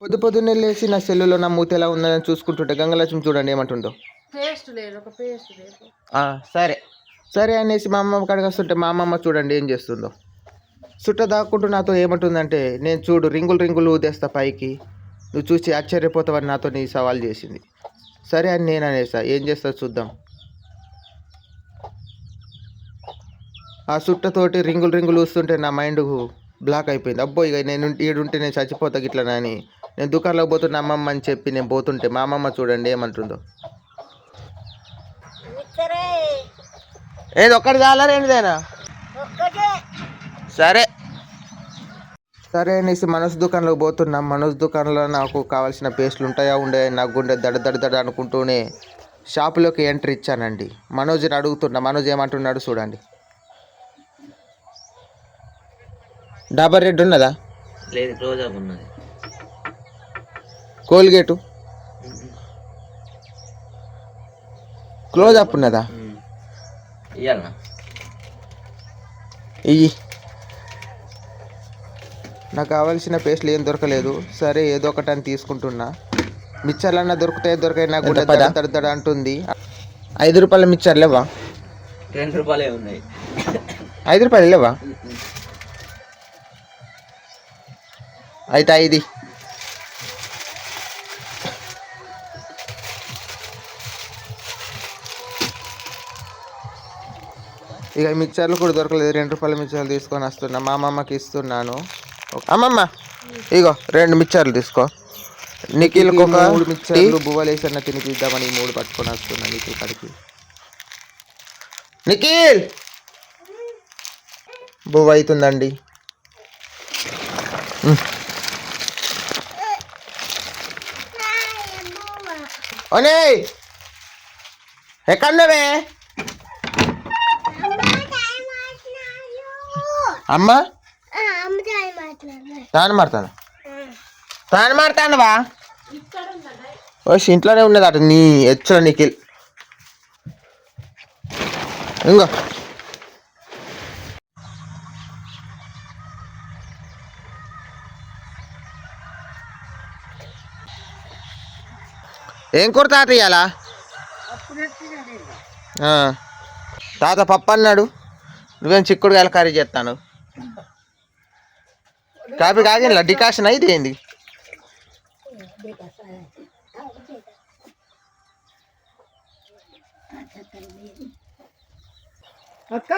పొద్దు పొద్దున్నే లేచి నా సెల్లులో నా మూతి ఎలా ఉందని చూసుకుంటుంటే గంగలక్ష్మి చూడండి ఏమంటుందో. సరే సరే అనేసి మా అమ్మమ్మ కాడికి వస్తుంటే మా అమ్మమ్మ చూడండి ఏం చేస్తుందో. చుట్ట దాక్కుంటూ నాతో ఏమంటుందంటే, నేను చూడు రింగులు రింగులు ఊదేస్తా పైకి, నువ్వు చూసి ఆశ్చర్యపోతావని నాతో నీ సవాల్ చేసింది. సరే అని నేను అనేసా, ఏం చేస్తా చూద్దాం. ఆ చుట్టతోటి రింగులు రింగులు ఊస్తుంటే నా మైండ్ బ్లాక్ అయిపోయింది. అబ్బో ఇక నేను ఈడుంటే నేను చచ్చిపోతా గిట్లా అని నేను దుకాణంలోకి పోతున్నా అమ్మమ్మ అని చెప్పి నేను పోతుంటే మా అమ్మమ్మ చూడండి ఏమంటుందో. ఏది ఒక్కటి చాలా రెండుదేనా? సరే సరే అనేసి మనోజ్ దుకాణంలోకి పోతున్నాం. మనోజ్ దుకాణంలో నాకు కావాల్సిన పేస్టులు ఉంటాయా ఉండే నాకు గుండె దడ దడ దడ అనుకుంటూనే షాపులోకి ఎంట్రీ ఇచ్చానండి. మనోజ్ని అడుగుతున్నా, మనోజ్ ఏమంటున్నాడు చూడండి. డాబర్ రెడ్ ఉన్నదా? లేదు, క్లోజ్ అప్ ఉన్నది. కోల్గేటు క్లోజ్ అప్ ఉన్నదా? ఇయ్యాలనా? ఇయ్యి. నాకు కావాల్సిన పేస్ట్లు ఏం దొరకలేదు. సరే ఏదో ఒకటి అని తీసుకుంటున్నా. మిక్చర్లన్నా దొరకాయి నాకు కూడా దడ అంటుంది. 5 రూపాయల మిక్చర్ లేవా? 2 రూపాయలే ఉన్నాయి. 5 రూపాయలు లేవా? అయితే 5. ఇక మిక్చర్లు కూడా దొరకలేదు. 2 రూపాయల మిక్చర్లు తీసుకొని వస్తున్నా. మా అమ్మమ్మకి ఇస్తున్నాను. అమ్మమ్మ ఇగో 2 మిక్చర్లు తీసుకో. నిఖిల్కి ఒక 3 మిక్చర్లు బువ్వలేసన్న తినిపిద్దామని 3 పట్టుకొని వస్తున్నా నిఖిల్ కాడికి. నిఖిల్ బువ్వ అవుతుందండి. ఓనే ఎక్కడవే అమ్మ? తాను మారుతానువా? ఇంట్లోనే ఉన్నది అట నీ హెచ్చ నిఖిల్. ఇంకో ఏం కూర తాత ఇయ్యాలా? తాత పప్పు అన్నాడు, నువ్వేం చిక్కుడుకాయల కర్రీ చేస్తాను. కాపీ కాగిన డికాషన్ అయితే ఏంది? అక్క